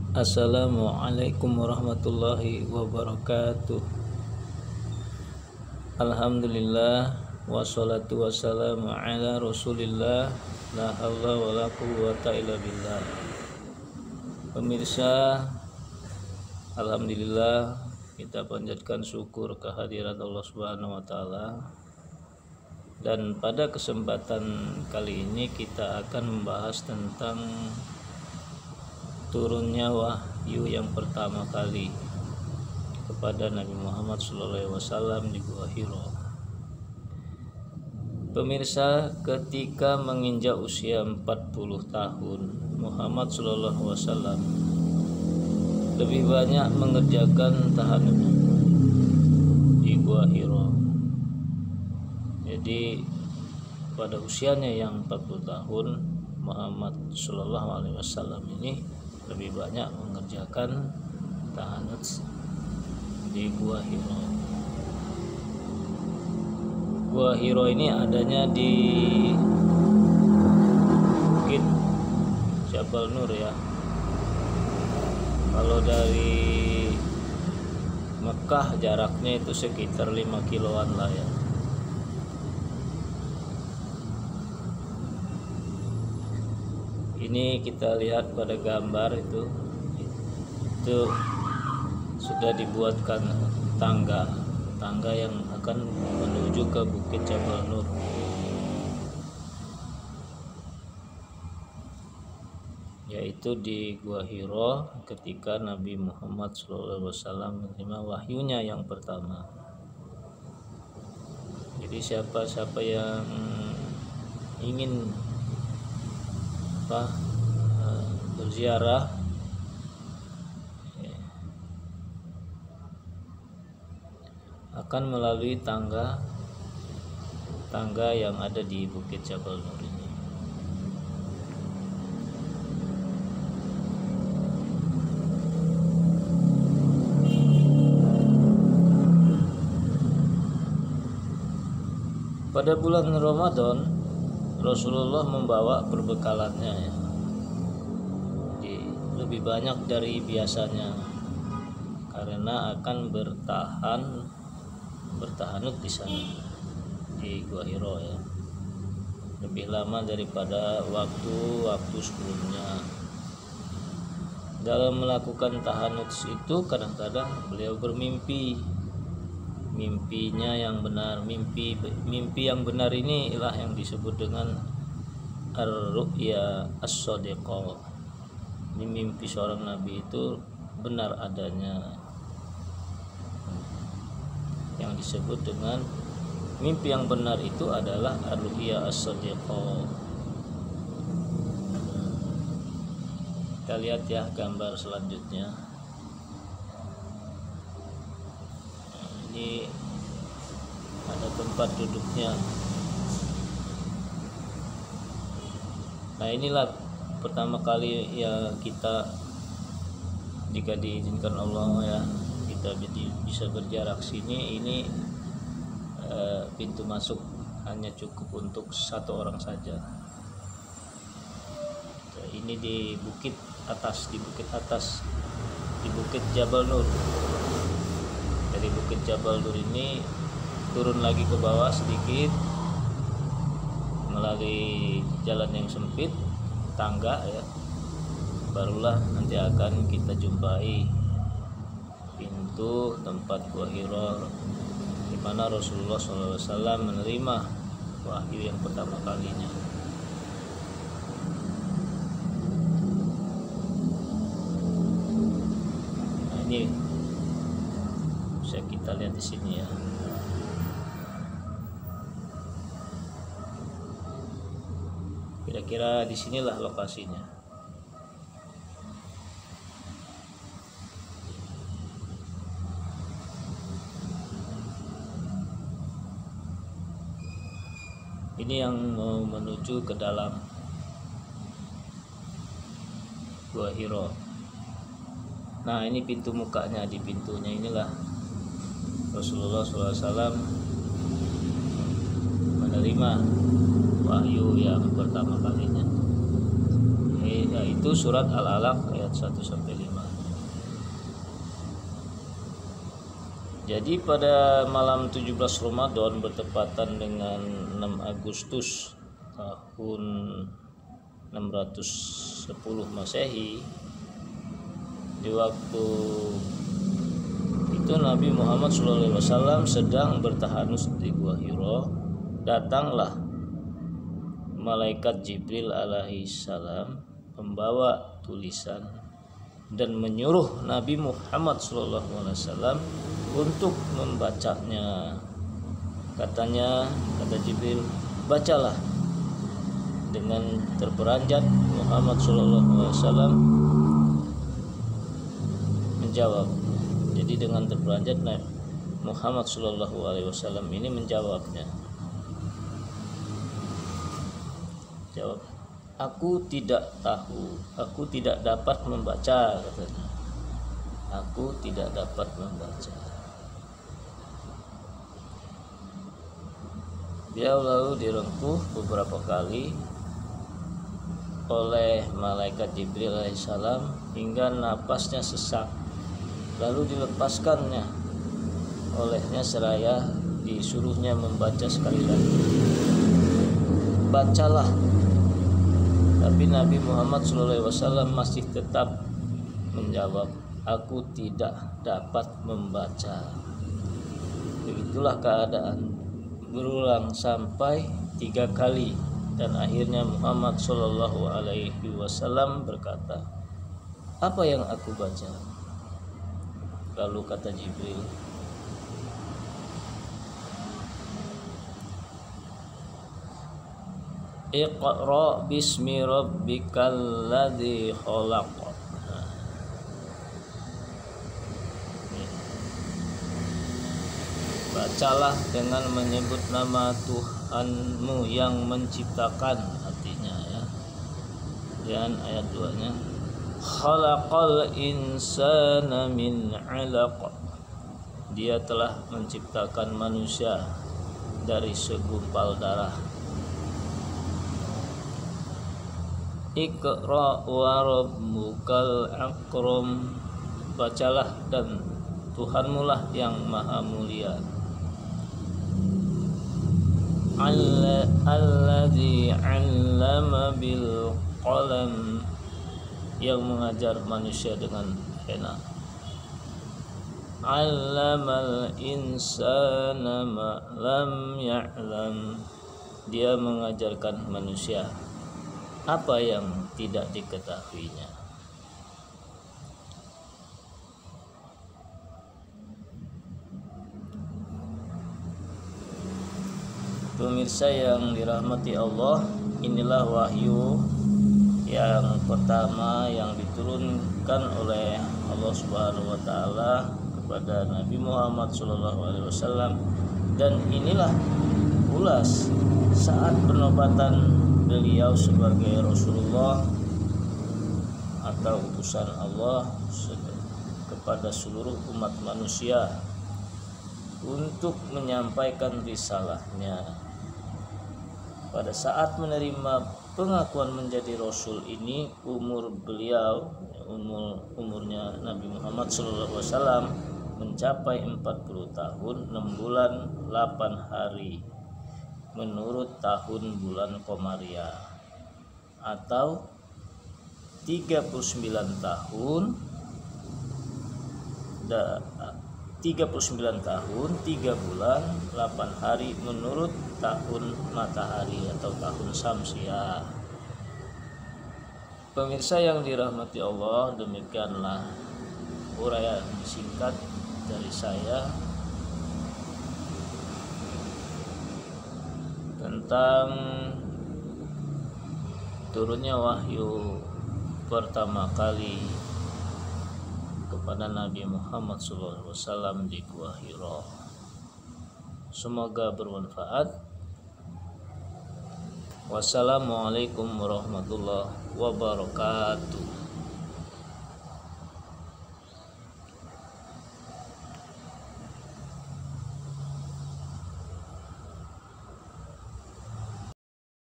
Assalamualaikum warahmatullahi wabarakatuh. Alhamdulillah wassalatu wassalamu ala rasulillah, la haula wala quwwata illa billah. Pemirsa, alhamdulillah kita panjatkan syukur kehadirat Allah Subhanahu wa taala. Dan pada kesempatan kali ini kita akan membahas tentang turunnya wahyu yang pertama kali kepada Nabi Muhammad SAW di Gua Hiro. Pemirsa, ketika menginjak usia 40 tahun, Muhammad SAW lebih banyak mengerjakan tahannut di Gua Hiro. Jadi pada usianya yang 40 tahun, Muhammad SAW ini lebih banyak mengerjakan tahannut di Gua Hiro. Gua Hiro ini adanya di Bukit Jabal Nur ya. Kalau dari Mekah jaraknya itu sekitar 5 kiloan lah ya. Ini kita lihat pada gambar itu sudah dibuatkan tangga yang akan menuju ke Bukit Jabal Nur. Yaitu di Gua Hiro ketika Nabi Muhammad SAW menerima wahyunya yang pertama. Jadi siapa yang ingin berziarah akan melalui tangga yang ada di Bukit Jabal Nur ini. Pada bulan Ramadan Rasulullah membawa perbekalannya ya. Jadi lebih banyak dari biasanya karena akan bertahanut di sana di Gua Hiro ya. Lebih lama daripada waktu sebelumnya. Dalam melakukan tahanut itu kadang-kadang beliau bermimpi. Mimpinya yang benar, mimpi yang benar ini ialah yang disebut dengan ar-ru'ya as-shadiqah. Ini mimpi seorang nabi itu benar adanya. Yang disebut dengan mimpi yang benar itu adalah ar-ru'ya as-shadiqah. Kita lihat ya gambar selanjutnya. Ini ada tempat duduknya. Nah inilah pertama kali ya kita, jika diizinkan Allah ya, kita bisa berjarak sini. Ini pintu masuk hanya cukup untuk satu orang saja. Ini di bukit atas, di Bukit Jabal Nur. Dari Bukit Jabal Nur ini turun lagi ke bawah sedikit melalui jalan yang sempit, tangga ya, barulah nanti akan kita jumpai pintu tempat Gua Hiro di mana Rasulullah SAW menerima wahyu yang pertama kalinya. Nah, ini bisa kita lihat di sini ya. Kira-kira di sinilah lokasinya. Ini yang mau menuju ke dalam Gua Hiro. Nah ini pintu mukanya, di pintunya inilah Rasulullah SAW menerima wahyu yang pertama kalinya, yaitu surat Al-Alaq ayat 1-5. Jadi pada malam 17 Ramadan bertepatan dengan 6 Agustus tahun 610 Masehi, di waktu itu Nabi Muhammad SAW sedang bertahanus di Gua Hiro. Datanglah malaikat Jibril alaihi salam membawa tulisan dan menyuruh Nabi Muhammad SAW untuk membacanya. Kata Jibril, bacalah. Dengan terperanjat Muhammad SAW menjawab. Jadi dengan terperanjat Muhammad SAW ini menjawabnya. Jawab, aku tidak tahu, aku tidak dapat membaca, katanya. Aku tidak dapat membaca. Dia lalu direngkuh beberapa kali oleh malaikat Jibril alaihissalam hingga napasnya sesak. Lalu dilepaskannya olehnya seraya disuruhnya membaca sekali lagi. Bacalah. Tapi Nabi Muhammad SAW masih tetap menjawab, aku tidak dapat membaca. Begitulah keadaan berulang sampai 3 kali, dan akhirnya Muhammad SAW berkata, apa yang aku baca? Lalu kata Jibril, Iqra bismi rabbikal ladzi khalaq. Bacalah dengan menyebut nama Tuhanmu yang menciptakan, artinya ya. Dan ayat 2-nya, khalaqal insana min 'alaq. Dia telah menciptakan manusia dari segumpal darah. Iqra wa rabbukal akram. Bacalah dan Tuhanmu lah yang maha mulia. Alladzi 'allama bil qalam, yang mengajar manusia dengan pena. 'Allamal insana ma lam ya'lam. Dia mengajarkan manusia apa yang tidak diketahuinya. Pemirsa yang dirahmati Allah, inilah wahyu yang pertama yang diturunkan oleh Allah Subhanahu wa taala kepada Nabi Muhammad SAW, dan inilah ulas saat penobatan beliau sebagai Rasulullah atau utusan Allah kepada seluruh umat manusia untuk menyampaikan risalahnya. Pada saat menerima pengakuan menjadi Rasul ini, umurnya Nabi Muhammad SAW mencapai 40 tahun 6 bulan 8 hari menurut tahun bulan Komariah, atau 39 tahun 3 bulan 8 hari menurut tahun matahari atau tahun Syamsiah. Pemirsa yang dirahmati Allah, demikianlah uraian singkat dari saya tentang turunnya wahyu pertama kali kepada Nabi Muhammad SAW di Gua Hiro. Semoga bermanfaat. Wassalamualaikum warahmatullahi wabarakatuh.